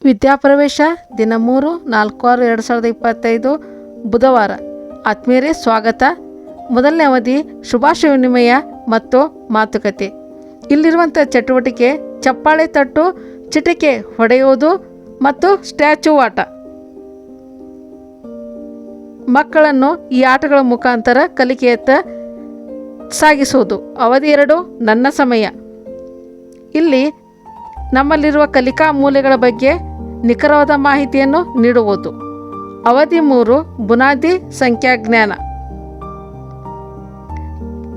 ವಿದ್ಯಾಪ್ರವೇಶ ದಿನ 3/4/2025 ಬುಧವಾರ. ಆತ್ಮೀಯರೇ, ಸ್ವಾಗತ. ಮೊದಲನೇ ಅವಧಿ ಶುಭಾಶಯ ವಿನಿಮಯ ಮತ್ತು ಮಾತುಕತೆ. ಇಲ್ಲಿರುವಂಥ ಚಟುವಟಿಕೆ ಚಪ್ಪಾಳೆ ತಟ್ಟು, ಚಿಟಿಕೆ ಹೊಡೆಯುವುದು ಮತ್ತು ಸ್ಟ್ಯಾಚು ಆಟ. ಮಕ್ಕಳನ್ನು ಈ ಆಟಗಳ ಮುಖಾಂತರ ಕಲಿಕೆಯತ್ತ ಸಾಗಿಸುವುದು. ಅವಧಿ 2 ನನ್ನ ಸಮಯ. ಇಲ್ಲಿ ನಮ್ಮಲ್ಲಿರುವ ಕಲಿಕಾ ಮೂಲೆಗಳ ಬಗ್ಗೆ ನಿಖರವಾದ ಮಾಹಿತಿಯನ್ನು ನೀಡುವುದು. ಅವಧಿ 3 ಬುನಾದಿ ಸಂಖ್ಯಾಜ್ಞಾನ.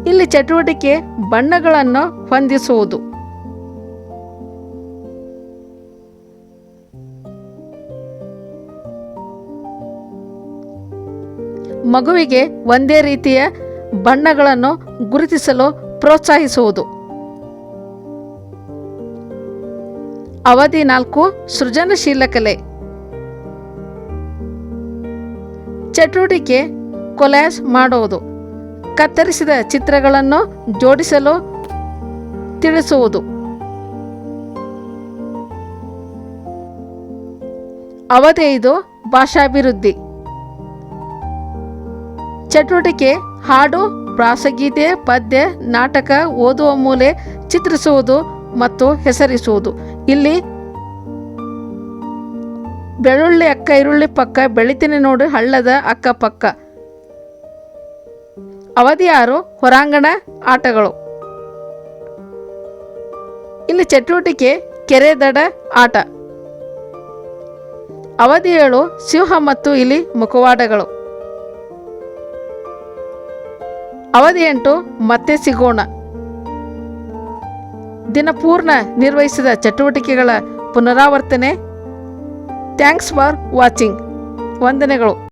ಇಲ್ಲಿ ಚಟುವಟಿಕೆ ಬಣ್ಣಗಳನ್ನು ಹೊಂದಿಸುವುದು. ಮಗುವಿಗೆ ಒಂದೇ ರೀತಿಯ ಬಣ್ಣಗಳನ್ನು ಗುರುತಿಸಲು ಪ್ರೋತ್ಸಾಹಿಸುವುದು. ಅವಧಿ 4 ಸೃಜನಶೀಲ ಕಲೆ. ಚಟುವಟಿಕೆ ಕೊಲ್ಯಾಜ್ ಮಾಡುವುದು. ಕತ್ತರಿಸಿದ ಚಿತ್ರಗಳನ್ನು ಜೋಡಿಸಲು ತಿಳಿಸುವುದು. ಅವಧಿ 5 ಭಾಷಾಭಿವೃದ್ಧಿ. ಚಟುವಟಿಕೆ ಹಾಡು, ಪ್ರಾಸಗೀತೆ, ಪದ್ಯ, ನಾಟಕ, ಓದುವ ಮೂಲೆ, ಚಿತ್ರಿಸುವುದು ಮತ್ತು ಹೆಸರಿಸುವುದು. ಇಲ್ಲಿ ಬೆಳ್ಳುಳ್ಳಿ ಅಕ್ಕ ಈರುಳ್ಳಿ ಪಕ್ಕ, ಬೆಳಿತೀನಿ ನೋಡಿ ಹಳ್ಳದ ಅಕ್ಕಪಕ್ಕ. ಅವಧಿ 6 ಹೊರಾಂಗಣ ಆಟಗಳು. ಇಲ್ಲಿ ಚಟುವಟಿಕೆ ಕೆರೆ ದಡ ಆಟ. ಅವಧಿ 7 ಸಿಂಹ ಮತ್ತು ಇಲಿ ಮುಖವಾಡಗಳು. ಅವಧಿ 8 ಮತ್ತೆ ಸಿಗೋಣ. ದಿನಪೂರ್ಣ ನಿರ್ವಹಿಸಿದ ಚಟುವಟಿಕೆಗಳ ಪುನರಾವರ್ತನೆ. Thanks for watching. ವಂದನೆಗಳು.